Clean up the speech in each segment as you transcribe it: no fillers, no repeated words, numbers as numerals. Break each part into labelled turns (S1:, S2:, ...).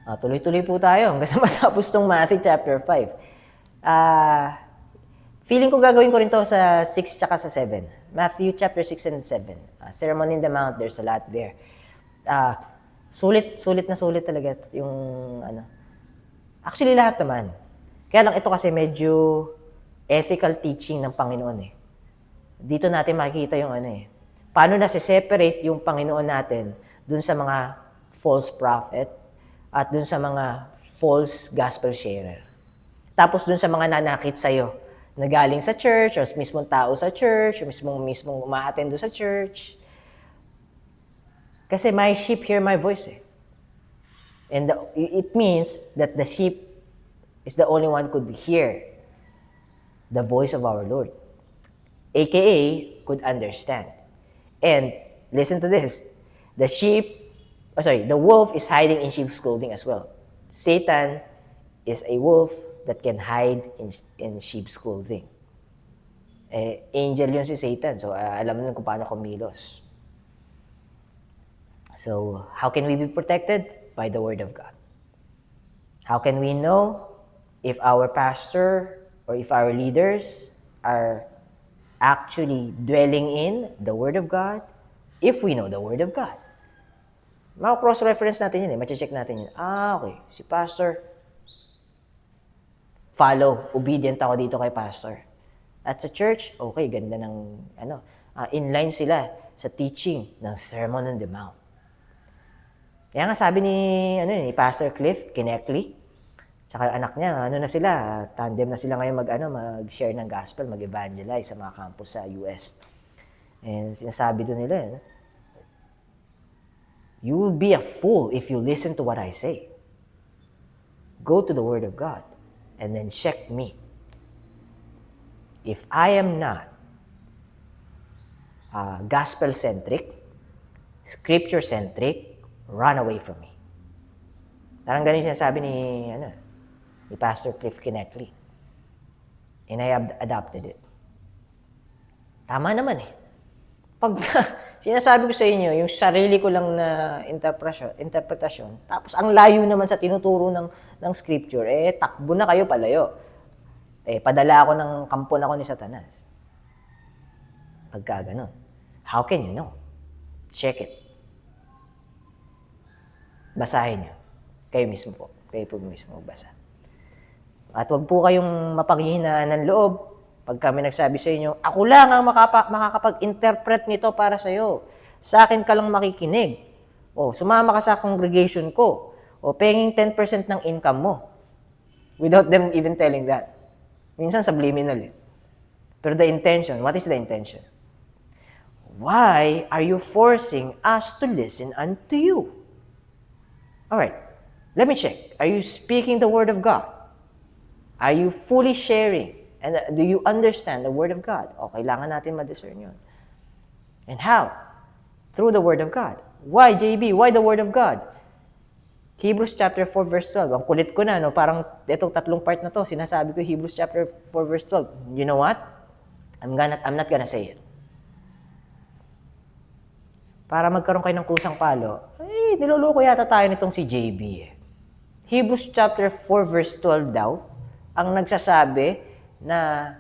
S1: Tuloy-tuloy po tayo hanggang sa matapos tong Matthew chapter 5. Feeling ko gagawin ko rin to sa 6 tsaka sa 7. Matthew chapter 6 and 7. Sermon in the Mount, there's a lot there. Sulit na sulit talaga yung ano. Actually, lahat naman. Kaya lang ito kasi medyo ethical teaching ng Panginoon eh. Dito natin makikita yung ano eh. Paano na-separate yung Panginoon natin dun sa mga false prophet at dun sa mga false gospel sharer. Tapos dun sa mga nanakit sa'yo na galing sa church, o mismong tao sa church, o mismong umaattend sa church. Kasi my sheep hear my voice eh. And it means that the sheep is the only one could hear the voice of our Lord. AKA, could understand. And listen to this. The wolf is hiding in sheep's clothing as well. Satan is a wolf that can hide in sheep's clothing. Angel yun si Satan. So, alam mo kung paano kumilos. So, how can we be protected? By the Word of God. How can we know if our pastor or if our leaders are actually dwelling in the Word of God? If we know the Word of God. Cross-reference natin yun eh. Mache-check natin yun. Okay. Si pastor, follow. Obedient ako dito kay pastor. At sa church, okay, ganda ng, inline sila sa teaching ng Sermon on the Mount. Kaya nga sabi ni Pastor Cliff Kineckley, tsaka yung anak niya, tandem na sila ngayon mag-share ng gospel, mag-evangelize sa mga campus sa US. And sinasabi doon nila, you will be a fool if you listen to what I say. Go to the Word of God and then check me. If I am not gospel-centric, scripture-centric, run away from me. Parang ganun sinasabi ni Pastor Cliff Kineckley. And I adopted it. Tama naman eh. Pag sinasabi ko sa inyo, yung sarili ko lang na interpretasyon, tapos ang layo naman sa tinuturo ng scripture, takbo na kayo palayo. Padala ako ng kampon ako ni Satanas. Pagka ganun. How can you know? Check it. Basahin nyo. Kayo mismo po. Kayo po mismo magbasa. At wag po kayong mapanghihinaan ng loob pag kami nagsabi sa inyo, ako lang ang makakapag-interpret nito para sa iyo. Sa akin ka lang makikinig. O, sumama ka sa congregation ko. O, penging 10% ng income mo. Without them even telling that. Minsan subliminal eh. Pero the intention, what is the intention? Why are you forcing us to listen unto you? Alright, let me check. Are you speaking the Word of God? Are you fully sharing? And do you understand the Word of God? O, kailangan natin ma-discern yun. And how? Through the Word of God. Why, JB? Why the Word of God? Hebrews chapter 4 verse 12. Ang kulit ko na, no? Parang itong tatlong part na to, sinasabi ko Hebrews chapter 4 verse 12. You know what? I'm not gonna say it. Para magkaroon kayo ng kusang palo, niloloko yata tayo nitong si JB eh. Hebrews chapter 4 verse 12 daw, ang nagsasabi na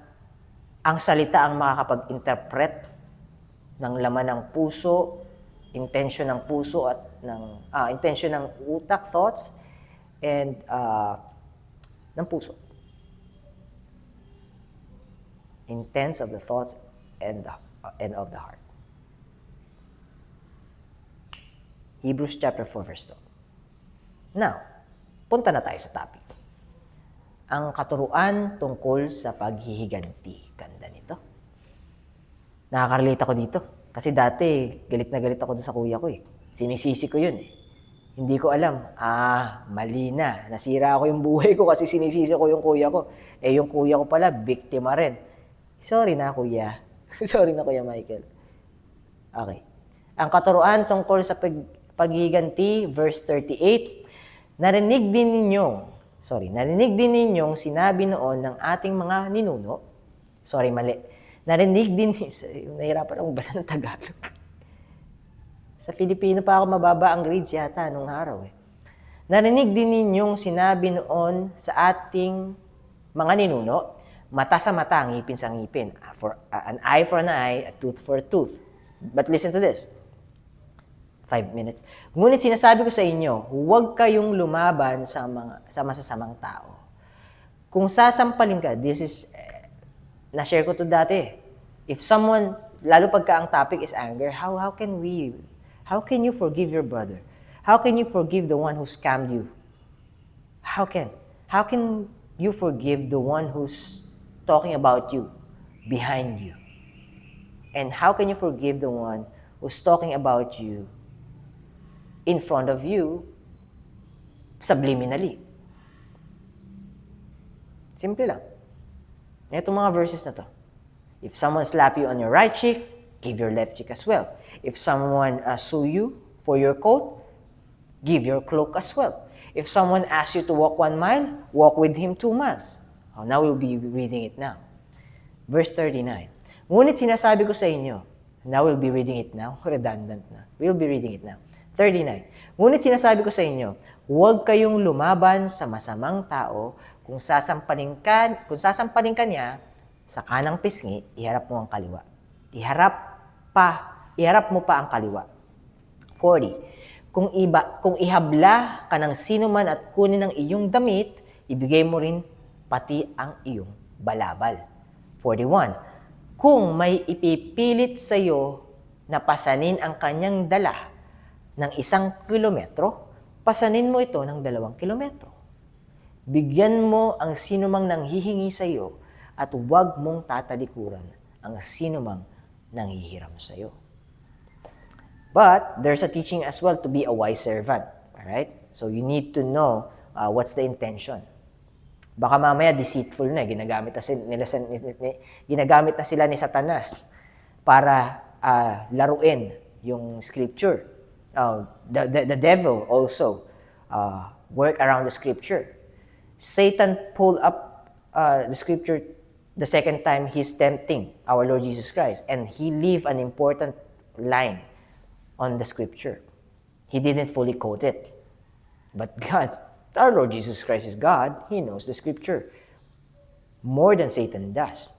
S1: ang salita ang makakapag-interpret ng laman ng puso, intention ng puso at intention ng utak, thoughts, and ng puso. Intents of the thoughts and of the heart. Hebrews chapter 4 verse 12. Now, punta na tayo sa topic. Ang katuruan tungkol sa paghihiganti. Ganda nito. Nakaka-relate ako dito. Kasi dati, galit na galit ako sa kuya ko eh. Sinisisi ko yun eh. Hindi ko alam. Mali na. Nasira ako yung buhay ko kasi sinisisi ko yung kuya ko. Yung kuya ko pala, biktima rin. Sorry na kuya. Sorry na kuya Michael. Okay. Ang katuruan tungkol sa paghihiganti, verse 38, narinig din ninyong sinabi noon ng ating mga ninuno. Sorry, mali. Narinig din, nahirapan akong basa ng Tagalog. Sa Filipino pa ako mababa ang grades yata nung araw eh. Narinig din ninyong sinabi noon sa ating mga ninuno, mata sa mata, ngipin sa ngipin. An eye for an eye, a tooth for a tooth. But listen to this. 5 minutes. Ngunit sinasabi ko sa inyo, huwag kayong lumaban sa masasamang tao. Kung sasampalin ka, this is, na-share ko to dati. If someone, lalo pagka ang topic is anger, how can you forgive your brother? How can you forgive the one who scammed you? How can you forgive the one who's talking about you behind you? And how can you forgive the one who's talking about you in front of you subliminally? Simple lang. Itong mga verses na to. If someone slap you on your right cheek, give your left cheek as well. If someone sue you for your coat, give your cloak as well. If someone asks you to walk 1 mile, walk with him 2 miles. Now we'll be reading it now. Verse 39. Ngunit sinasabi ko sa inyo, now we'll be reading it now. Redundant na. We'll be reading it now. 39. Ngunit sinasabi ko sa inyo, huwag kayong lumaban sa masamang tao. Kung sasampalin ka niya sa kanang pisngi, iharap mo ang kaliwa. Iharap mo pa ang kaliwa. 40. Kung ihabla ka ng sino man at kunin ang iyong damit, ibigay mo rin pati ang iyong balabal. 41. Kung may ipipilit sa iyo na pasanin ang kanyang dala ng 1 kilometro, pasanin mo ito ng 2 kilometro. Bigyan mo ang sino mang nanghihingi sa iyo at huwag mong tatalikuran ang sino mang nanghihiram sa iyo. But there's a teaching as well to be a wise servant. Alright? So you need to know what's the intention. Baka mamaya deceitful na, ginagamit na sila ni Satanas para laruin yung scripture. The devil also work around the scripture. Satan pulled up the scripture the second time he's tempting our Lord Jesus Christ, and he leave an important line on the scripture. He didn't fully quote it. But God, our Lord Jesus Christ is God. He knows the scripture more than Satan does.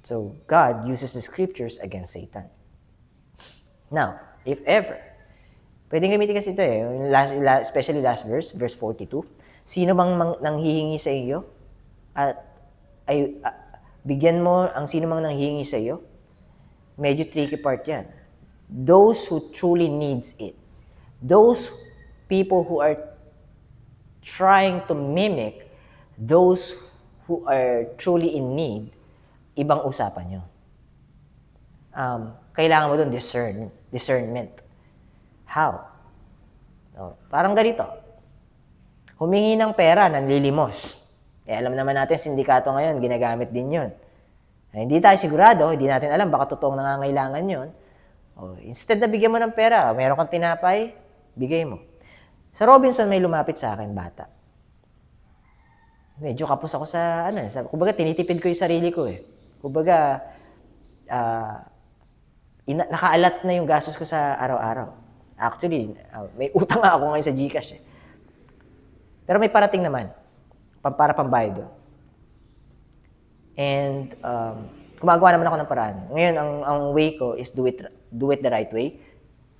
S1: So God uses the scriptures against Satan. Now, if ever, pwedeng gamitin kasi ito especially last verse, verse 42. Sino bang nanghihingi sa iyo at bigyan mo ang sino mang nanghihingi sa iyo? Medyo tricky part yan. Those who truly needs it. Those people who are trying to mimic those who are truly in need, ibang usapan nyo. Kailangan mo doon discernment. How? Parang ganito. Humingi ng pera, nanlilimos. Alam naman natin, sindikato ngayon, ginagamit din yun. Hindi tayo sigurado, hindi natin alam, baka totoong nangangailangan yun. Instead na bigyan mo ng pera, meron kang tinapay, bigay mo. Sa Robinson, may lumapit sa akin, bata. Medyo kapos ako kumbaga tinitipid ko yung sarili ko eh. Kumbaga, nakaalat na yung gastos ko sa araw-araw. Actually, may utang nga ako ngayon sa GCash eh. Pero may parating naman, para pambayad doon. And, gumagawa naman ako ng paraan. Ngayon, ang way ko is do it the right way.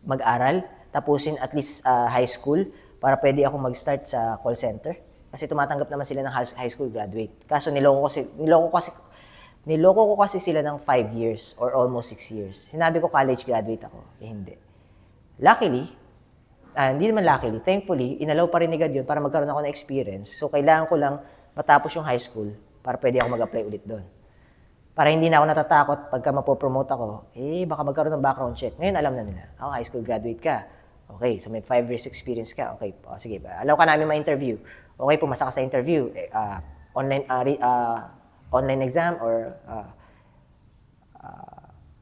S1: Mag-aral, tapusin at least high school para pwede ako mag-start sa call center. Kasi tumatanggap naman sila ng high school graduate. Kaso niloko ko kasi sila ng 5 years or almost 6 years. Sinabi ko college graduate ako. Hindi. Luckily, hindi naman luckily, thankfully, inalaw pa rin ni God yun para magkaroon ako ng experience. So, kailangan ko lang matapos yung high school para pwede ako mag-apply ulit doon. Para hindi na ako natatakot pagka mapopromote ako, baka magkaroon ng background check. Ngayon, alam na nila. High school graduate ka. Okay, so may 5 years experience ka. Okay, sige, alaw ka namin ma-interview. Okay, pumasa ka sa interview. Online exam or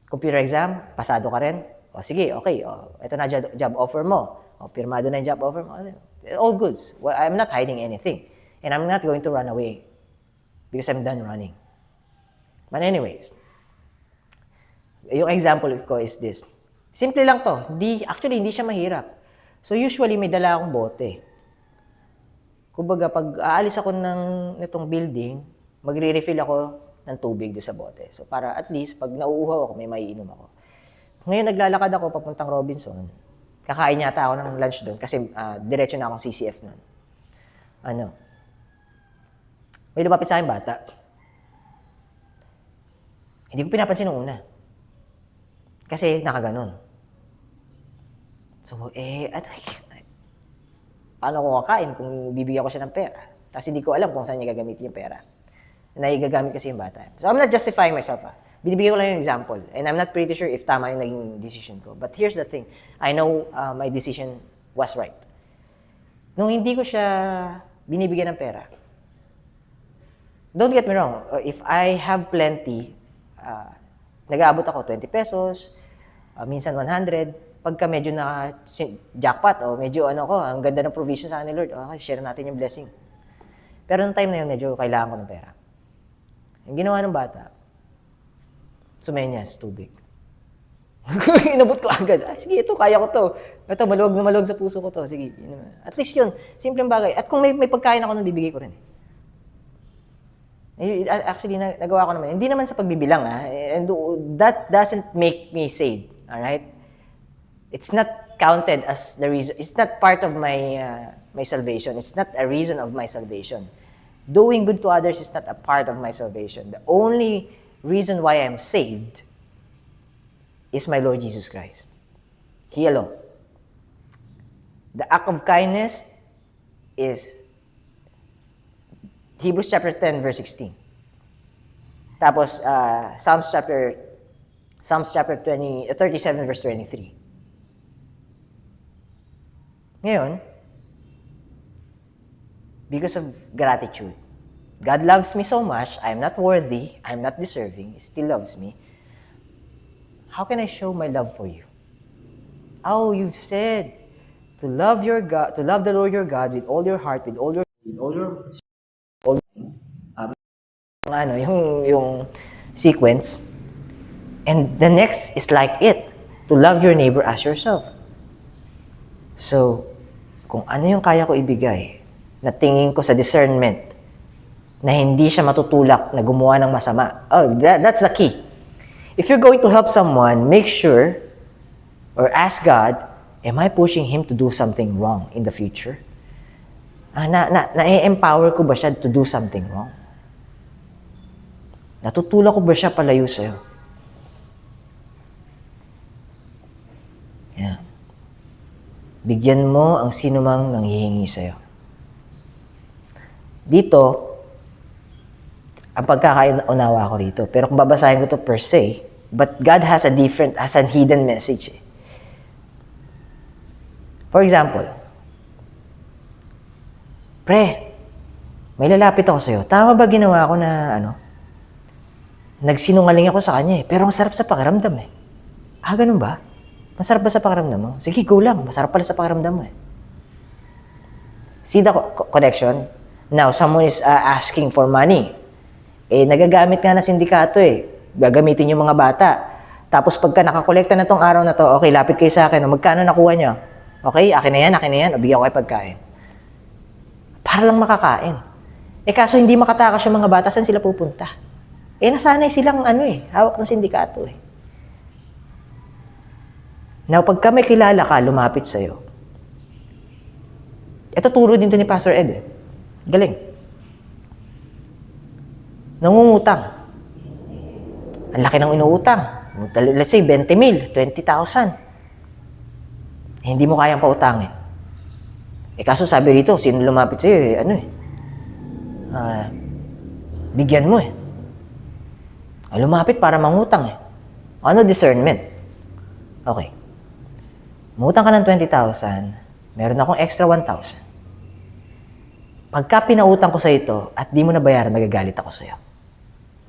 S1: computer exam, pasado ka rin. Sige, okay, ito na job offer mo. Pirmado na yung job offer mo. All goods. Well, I'm not hiding anything. And I'm not going to run away because I'm done running. But anyways, yung example ko is this. Simple lang to. Actually, hindi siya mahirap. So usually may dala akong bote. Kumbaga pag aalis ako nitong building, magre-refill ako ng tubig doon sa bote. So para at least pag nauuhaw ako, may maiinom ako. Ngayon naglalakad ako papuntang Robinson. Kakain yata ako ng lunch doon kasi diretso na akong CCF noon. May lumapit sa akin bata. Hindi ko pinapansin nung una. Kasi nakaganon. So, paano ko kakain kung bibigyan ko siya ng pera? Tapos hindi ko alam kung saan niya gagamitin yung pera. Naigagamit kasi yung bata. So, I'm not justifying myself. Binibigyan ko lang yung example. And I'm not pretty sure if tama yung naging decision ko. But here's the thing. I know my decision was right. Nung hindi ko siya binibigyan ng pera, don't get me wrong. If I have plenty, nag-aabot ako 20 pesos, minsan 100, pagka medyo na jackpot o medyo ang ganda ng provision sa akin ni Lord, okay, share natin yung blessing. Pero nung time na yun, medyo kailangan ko ng pera. Yung ginawa ng bata, sumenyas, tubig. Inabot ko agad. Sige, ito, kaya ko to. Ito, maluwag na maluwag sa puso ko to. Sige, at least yun, simpleng bagay. At kung may pagkain ako, bibigay ko rin. Actually, nagawa ko naman. Hindi naman sa pagbibilang, and that doesn't make me saved. Alright? It's not counted as the reason. It's not part of my salvation. It's not a reason of my salvation. Doing good to others is not a part of my salvation. The only reason why I'm saved is my Lord Jesus Christ. He alone. The act of kindness is Hebrews chapter 10 verse 16. Tapos Psalms chapter 37 verse 23. Ngayon, because of gratitude, God loves me so much, I'm not worthy, I'm not deserving, He still loves me. How can I show my love for you? Oh, you've said to love your God, to love the Lord your God with all your heart, with all your yung sequence. And the next is like it, to love your neighbor as yourself. So, kung ano yung kaya ko ibigay, na tingin ko sa discernment, na hindi siya matutulak na gumawa ng masama. Oh, that's the key. If you're going to help someone, make sure or ask God, am I pushing him to do something wrong in the future? Na-empower ko ba siya to do something wrong? Natutulak ko ba siya palayo sa'yo? Yeah. Bigyan mo ang sino mang nanghihingi sa'yo. Dito, ang pagkakaunawa ko rito. Pero kung babasahin ko to per se, but God has a hidden message. For example, pre, may lalapit ako sa'yo. Tama ba ginawa ko na nagsinungaling ako sa kanya pero ang sarap sa pakiramdam ganun ba? Masarap ba sa pakiramdam mo? Sige, go lang. Masarap pala sa pakiramdam mo See the connection? Now, someone is asking for money. Nagagamit nga na sindikato Gagamitin yung mga bata. Tapos pagka nakakolekta na tong araw na to, okay, lapit kayo sa akin. Magkano nakuha nyo? Okay, akin na yan. O, bigyan ko kayo pagkain. Para lang makakain. Kaso hindi makatakas yung mga bata, saan sila pupunta? Nasanay silang hawak ng sindikato Now, pagka may kilala ka, lumapit sa'yo. Ito turo din to ni Pastor Ed Galing. Nangungutang. Ang laki ng inuutang. Let's say, 20 mil, 20,000. Hindi mo kayang pautangin. Kaso sabi rito, sino lumapit sa'yo, bigyan mo lumapit para mangutang Ano discernment? Okay. Mangutang ka ng 20,000, meron akong extra 1,000. Pagka pinautang ko sa ito at di mo nabayaran, nagagalit ako sa'yo.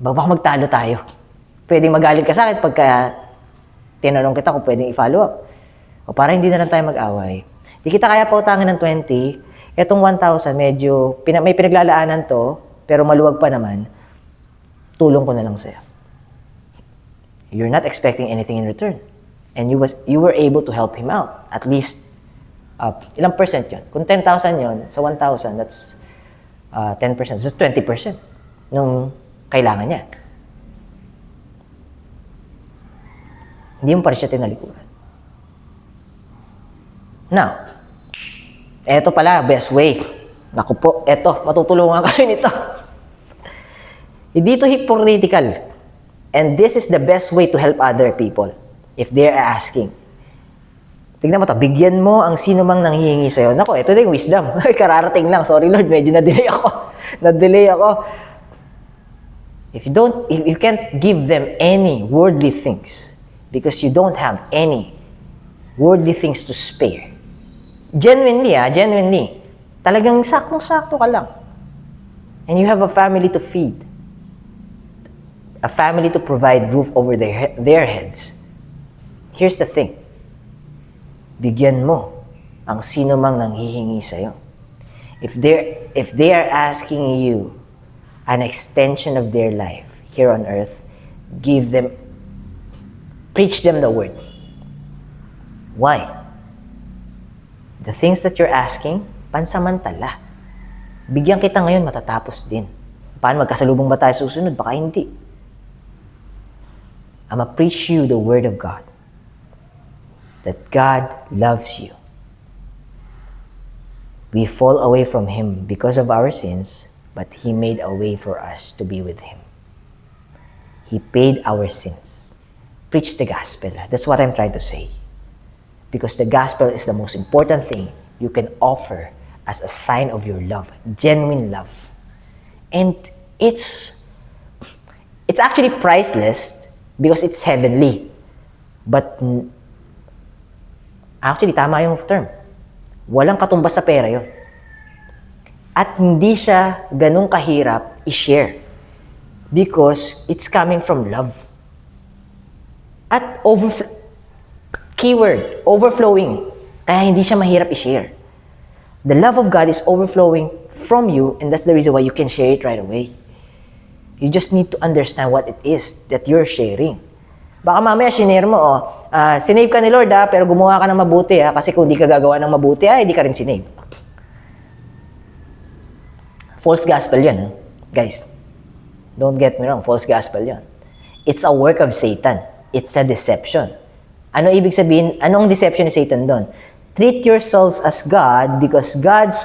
S1: Baka magtalo tayo. Pwedeng magalit ka sa akin pagka tinanong kita kung pwedeng i-follow up. O para hindi na lang tayo mag-away. Di kita kaya pautangin ng 20, etong 1,000 medyo, may pinaglalaanan to, pero maluwag pa naman, tulong ko na lang sa'yo. You're not expecting anything in return. And you were able to help him out. At least, Ilang percent yun? Kung 10,000 yun, sa 1,000, that's 10%. That's 20% nung kailangan niya. Hindi mo pa rin siya tinalikuran. Now, eto pala, best way. Naku po, eto, matutulungan kayo nito. Hindi to hypocritical. And this is the best way to help other people if they are asking. Tignan mo to, bigyan mo ang sino mang nanghihingi sa'yo. Naku, ito na yung wisdom. Kararating lang. Sorry Lord, medyo na-delay ako. Na-delay ako. If you can't give them any worldly things because you don't have any worldly things to spare. Genuinely. Talagang saktong-sakto ka lang. And you have a family to feed. A family to provide roof over their heads. Here's the thing. Bigyan mo ang sino mang nanghihingi sa'yo. If they are asking you an extension of their life here on earth, preach them the word. Why? The things that you're asking, pansamantala. Bigyan kita ngayon, matatapos din. Paano, magkasalubong ba tayo susunod? Baka hindi. I'ma preach you the word of God. That God loves you. We fall away from Him because of our sins, but He made a way for us to be with Him. He paid our sins. Preach the gospel. That's what I'm trying to say. Because the gospel is the most important thing you can offer as a sign of your love, genuine love. And it's actually priceless because it's heavenly. But actually, tama yung term. Walang katumbas sa pera yun. At hindi siya ganun kahirap i-share. Because it's coming from love. At overflowing. Kaya hindi siya mahirap i-share. The love of God is overflowing from you, and that's the reason why you can share it right away. You just need to understand what it is that you're sharing. Baka mamaya sinare mo, sinave ka ni Lord pero gumawa ka ng mabuti kasi kung di ka gagawa ng mabuti, hindi ka rin sinave. False gospel yan, guys. Don't get me wrong, false gospel yan. It's a work of Satan. It's a deception. Ano ibig sabihin? Anong deception ni Satan doon? Treat yourselves as God because God's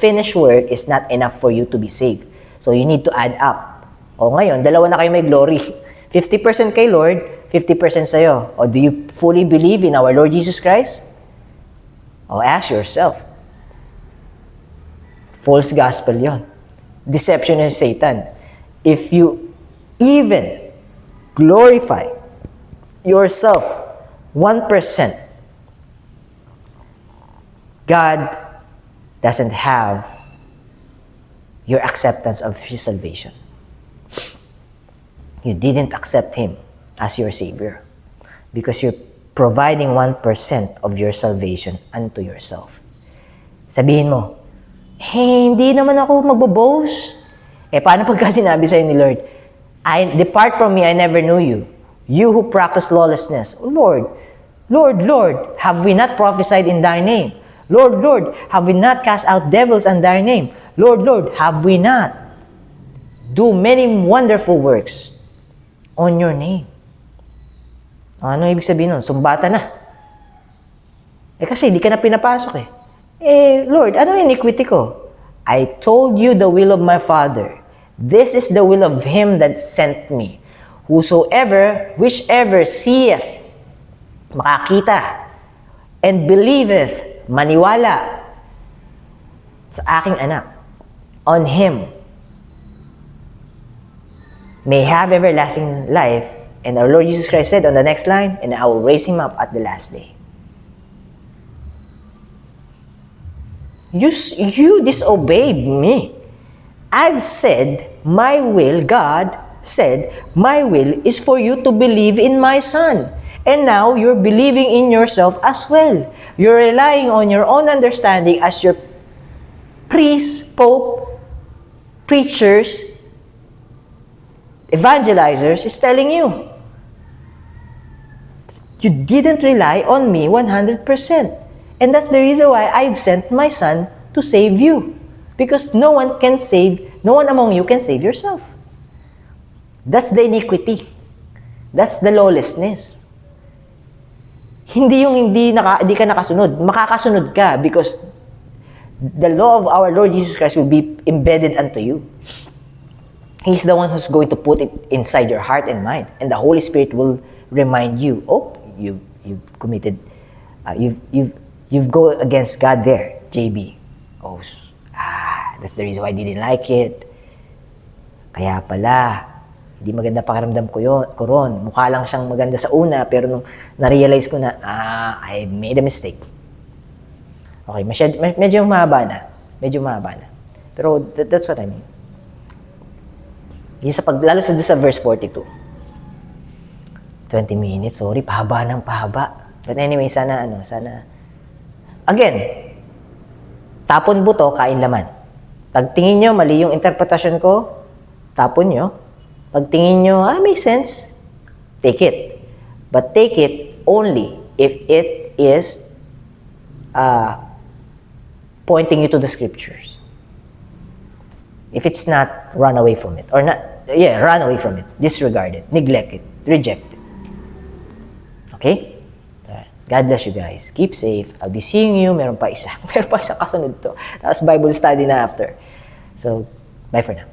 S1: finished work is not enough for you to be saved. So you need to add up. O ngayon, dalawa na kayo may glory. 50% kay Lord, 50% sa'yo. O do you fully believe in our Lord Jesus Christ? O ask yourself. False gospel yon. Deception of Satan. If you even glorify yourself 1%, God doesn't have your acceptance of His salvation. You didn't accept Him as your Savior because you're providing 1% of your salvation unto yourself. Sabihin mo, hindi naman ako magbo-boast. Paano pagka sinabi sa'yo ni Lord, depart from me, I never knew you. You who practice lawlessness. Oh, Lord, have we not prophesied in Thy name? Lord, have we not cast out devils in Thy name? Lord, have we not do many wonderful works on your name? Ano ibig sabihin nun? Sumbata na. Kasi di ka na pinapasok Lord, ano yung iniquity ko? I told you the will of my Father. This is the will of Him that sent me. Whichever seeth, makakita, and believeth, maniwala sa aking anak, on Him, may have everlasting life. And our Lord Jesus Christ said on the next line, and I will raise Him up at the last day. You disobeyed me. I've said, my will, God said, my will is for you to believe in my Son. And now, you're believing in yourself as well. You're relying on your own understanding as your priests, pope, preachers, evangelizers is telling you. You didn't rely on me 100%. And that's the reason why I've sent my son to save you. Because no one among you can save yourself. That's the iniquity. That's the lawlessness. Hindi yung hindi ka nakasunod. Makakasunod ka because the law of our Lord Jesus Christ will be embedded unto you. He's the one who's going to put it inside your heart and mind. And the Holy Spirit will remind you, oh, you've committed, you've go against God there, JB. Oh, that's the reason why I didn't like it. Kaya pala, hindi maganda pakiramdam ko ron. Mukha lang siyang maganda sa una, pero nung na-realize ko na, I made a mistake. Okay, medyo mahaba na. Pero that's what I mean. Lalo sa verse 42. 20 minutes, sorry, pahaba. But anyway, sana. Again, tapon buto, kain laman. Pagtingin nyo, mali yung interpretasyon ko, tapon nyo. Pagtingin nyo, makes sense, take it. But take it only if it is pointing you to the scriptures. If it's not, run away from it. Run away from it. Disregard it. Neglect it. Reject it. Okay? God bless you guys. Keep safe. I'll be seeing you. Meron pa isa kasunod to. Tapos Bible study na after. So, bye for now.